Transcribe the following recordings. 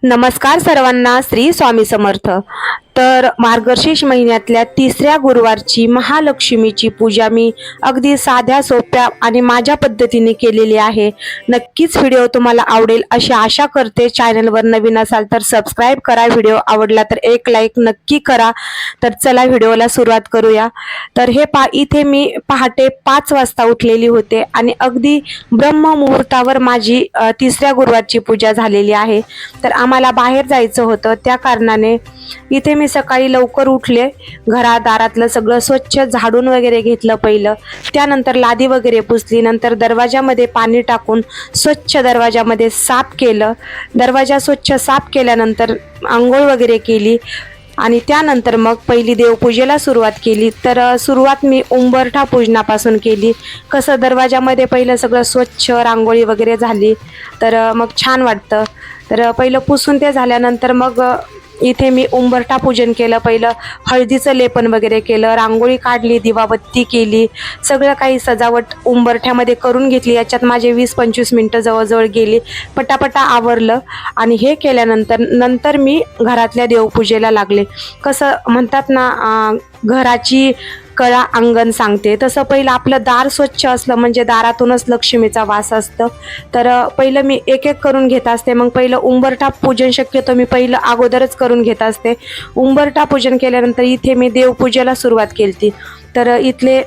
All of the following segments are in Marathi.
नमस्कार सर्वांना, श्री स्वामी समर्थ. तर मार्गशीर्ष महिन्यातल्या तिसऱ्या गुरुवारची महालक्ष्मीची पूजा मी अगदी साध्या सोप्या आणि माझ्या पद्धतीने केलेली आहे. नक्कीच व्हिडिओ तुम्हाला आवडेल अशी आशा करते. चॅनलवर नवीन असाल तर सबस्क्राईब करा, व्हिडिओ आवडला तर एक लाईक नक्की करा. तर चला व्हिडिओला सुरुवात करूया. तर इथे मी पहाटे 5 वाजता उठलेली होते आणि अगदी ब्रह्म मुहूर्तावर माझी तिसऱ्या गुरुवारची पूजा झालेली आहे. तर आम्हाला बाहेर जायचं होतं, त्या कारणाने इथे मी सकाळी लवकर उठले. दारातलं सगळं स्वच्छ झाडून वगैरे घेतलं पहिलं, त्यानंतर लादी वगैरे पुसली, नंतर दरवाजामध्ये पाणी टाकून स्वच्छ दरवाजामध्ये साफ केलं. दरवाजा स्वच्छ साफ केल्यानंतर आंघोळ वगैरे केली आणि त्यानंतर मग पहिली देवपूजेला सुरुवात केली. तर सुरुवात मी उंबरठा पूजनापासून केली. कसं दरवाजामध्ये पहिलं सगळं स्वच्छ रांगोळी वगैरे झाली तर मग छान वाटतं. तर पहिलं पुसून ते झाल्यानंतर मग इथे मी उंबरठा पूजन केलं. पहिलं हळदीचं लेपन वगैरे केलं, रांगोळी काढली, दिवाबत्ती केली, सगळं काही सजावट उंबरठ्यामध्ये करून घेतली. याच्यात माझे 20-25 मिनटं जवळजवळ गेली. पटापटा आवरलं आणि हे केल्यानंतर मी घरातल्या देवपूजेला लागले. कसं म्हणतात ना, घराची कळा अंगण सांगते, तसं पहिलं आपलं दार स्वच्छ असलं म्हणजे दारातूनच लक्ष्मीचा वास असतं. तर पहिलं मी एक एक करून घेत असते. मग पहिलं उंबरठा पूजन शक्यतो मी पहिलं अगोदरच करून घेत असते. उंबरठा पूजन केल्यानंतर इथे मी देवपूजेला सुरुवात केली. तर इथले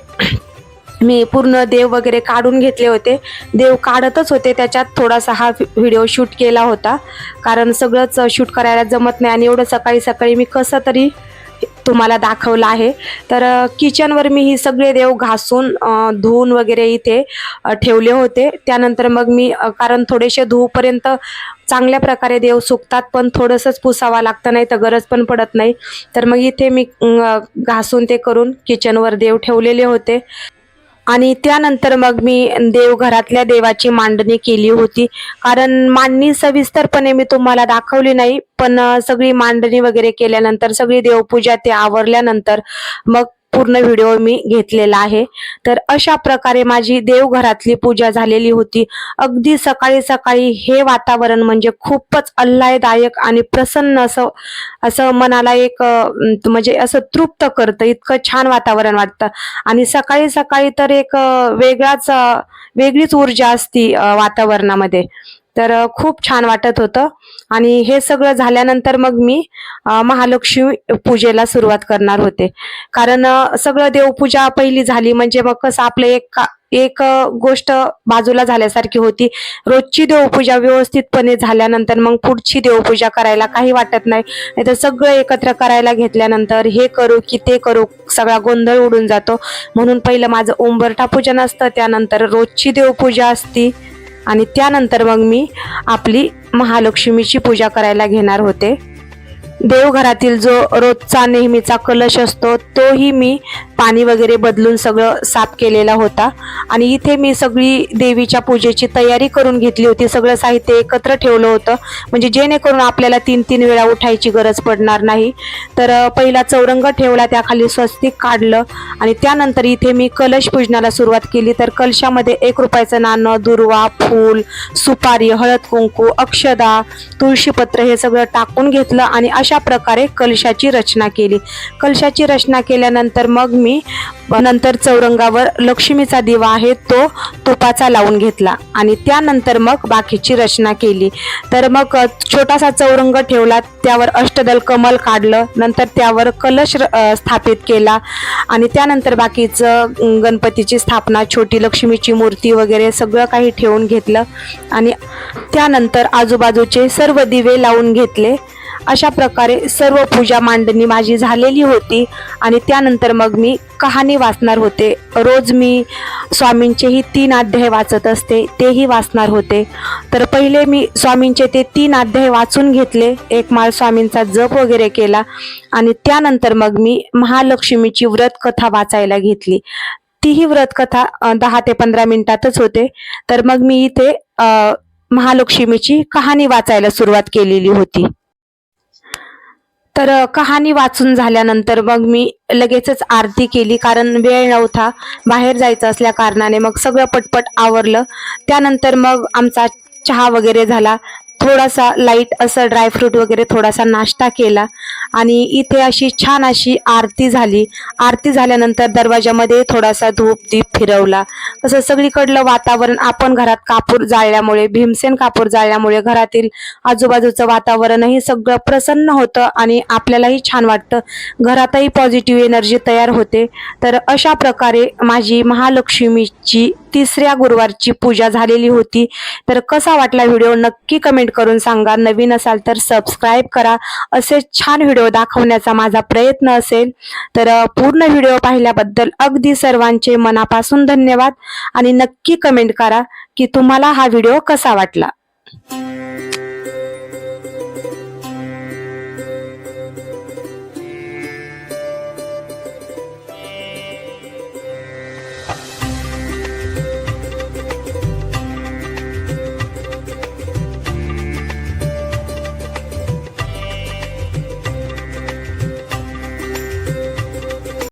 मी पूर्ण देव वगैरे काढून घेतले होते. देव काढतच होते, त्याच्यात थोडासा हा व्हिडिओ शूट केला होता, कारण सगळंच शूट करायला जमत नाही आणि एवढं सकाळी सकाळी मी कसं तरी तुम्हाला दाखवलं आहे. तर किचनवर मी ही सगळे देव घासून धुवून वगैरे इथे ठेवले होते. त्यानंतर मग मी कारण थोडेसे धुवूपर्यंत चांगल्या प्रकारे देव सुकतात, पण थोडंसंच पुसावं लागतं, नाही तर गरज पण पडत नाही. तर मग इथे मी घासून ते करून किचनवर देव ठेवलेले होते आणि त्यानंतर मग मी घरातल्या देवाची मांडणी केली होती. कारण मांडणी सविस्तरपणे मी तुम्हाला दाखवली नाही, पण सगळी मांडणी वगैरे केल्यानंतर सगळी देवपूजा ते आवरल्यानंतर मग पूर्ण व्हिडिओ मी घेतलेला आहे. तर अशा प्रकारे माझी देवघरातली पूजा झालेली होती. अगदी सकाळी सकाळी हे वातावरण म्हणजे खूपच आल्हाददायक आणि प्रसन्न असं मनाला एक म्हणजे असं तृप्त करतं. इतकं छान वातावरण वाटतं आणि सकाळी सकाळी तर एक वेगळीच ऊर्जा असती वातावरणामध्ये. तर खूप छान वाटत होतं आणि हे सगळं झाल्यानंतर मग मी महालक्ष्मी पूजेला सुरुवात करणार होते. कारण सगळं देवपूजा पहिली झाली म्हणजे मग कसं आपलं एक गोष्ट बाजूला झाल्यासारखी होती. रोजची देवपूजा व्यवस्थितपणे झाल्यानंतर मग पुढची देवपूजा करायला काही वाटत नाही. नाहीतर सगळं एकत्र करायला घेतल्यानंतर हे करू की ते करू सगळा गोंधळ उडून जातो. म्हणून पहिलं माझं उंबरठा पूजन असतं, त्यानंतर रोजची देवपूजा असती आणि त्यानंतर मग मी आपली महालक्ष्मीची पूजा करायला घेणार होते. देवघरातील जो रोजचा नेहमीचा कलश असतो तोही मी पाणी वगैरे बदलून सगळं साफ केलेला होता आणि इथे मी सगळी देवीच्या पूजेची तयारी करून घेतली होती. सगळं साहित्य एकत्र ठेवलं होतं म्हणजे जेणेकरून आपल्याला 3-3 वेळा उठायची गरज पडणार नाही. तर पहिला चौरंग ठेवला, त्याखाली स्वस्तिक काढलं आणि त्यानंतर इथे मी कलश पूजनाला सुरुवात केली. तर कलशामध्ये 1 रुपयाचं नाणं, दुर्वा, फूल, सुपारी, हळद कुंकू, अक्षदा, तुळशीपत्र हे सगळं टाकून घेतलं आणि अशा प्रकारे कलशाची रचना केली. कलशाची रचना केल्यानंतर मग मी नंतर चौरंगावर लक्ष्मीचा दिवा आहे तो तुपाचा लावून घेतला आणि त्यानंतर मग बाकीची रचना केली. तर मग छोटासा चौरंग ठेवला, त्यावर अष्टदल कमल काढलं, नंतर त्यावर कलश स्थापित केला आणि त्यानंतर बाकीचं गणपतीची स्थापना, छोटी लक्ष्मीची मूर्ती वगैरे सगळं काही ठेवून घेतलं आणि त्यानंतर आजूबाजूचे सर्व दिवे लावून घेतले. अशा प्रकारे सर्व पूजा मांडणी माझी झालेली होती आणि त्यानंतर मग मी कहाणी वाचणार होते. रोज मी स्वामींचेही 3 अध्याय वाचत असते, तेही वाचणार होते. तर पहिले मी स्वामींचे ते 3 अध्याय वाचून घेतले, एक माळ स्वामींचा जप वगैरे केला आणि त्यानंतर मग मी महालक्ष्मीची व्रत कथा वाचायला घेतली. तीही व्रत कथा 10 ते 15 मिनिटातच होते. तर मग मी इथे महालक्ष्मीची कहाणी वाचायला सुरुवात केलेली होती. तर कहाणी वाचून झाल्यानंतर मग मी लगेचच आरती केली, कारण वेळ नव्हता, बाहेर जायचं असल्या कारणाने मग सगळं पटपट आवरलं. त्यानंतर मग आमचा चहा वगैरे झाला. थोडासा लाईट असं ड्रायफ्रूट वगैरे थोडासा नाश्ता केला आणि इथे अशी छान अशी आरती झाली. आरती झाल्यानंतर दरवाजामध्ये थोडासा धूप दीप फिरवला. कसं सगळीकडलं वातावरण, आपण घरात कापूर जाळल्यामुळे, भीमसेन कापूर जाळल्यामुळे घरातील आजूबाजूचं वातावरणही सगळं प्रसन्न होतं आणि आपल्यालाही छान वाटतं. घरातही पॉझिटिव्ह एनर्जी तयार होते. तर अशा प्रकारे माझी महालक्ष्मीची तिसऱ्या गुरुवारची पूजा झालेली होती. तर कसा वाटला व्हिडिओ नक्की कमेंट करून सांगा. नवीन असाल तर सबस्क्राईब करा. असे छान व्हिडिओ दाखवण्याचा माझा प्रयत्न असेल. तर पूर्ण व्हिडिओ पाहिल्याबद्दल अगदी सर्वांचे मनापासून धन्यवाद आणि नक्की कमेंट करा की तुम्हाला हा व्हिडिओ कसा वाटला.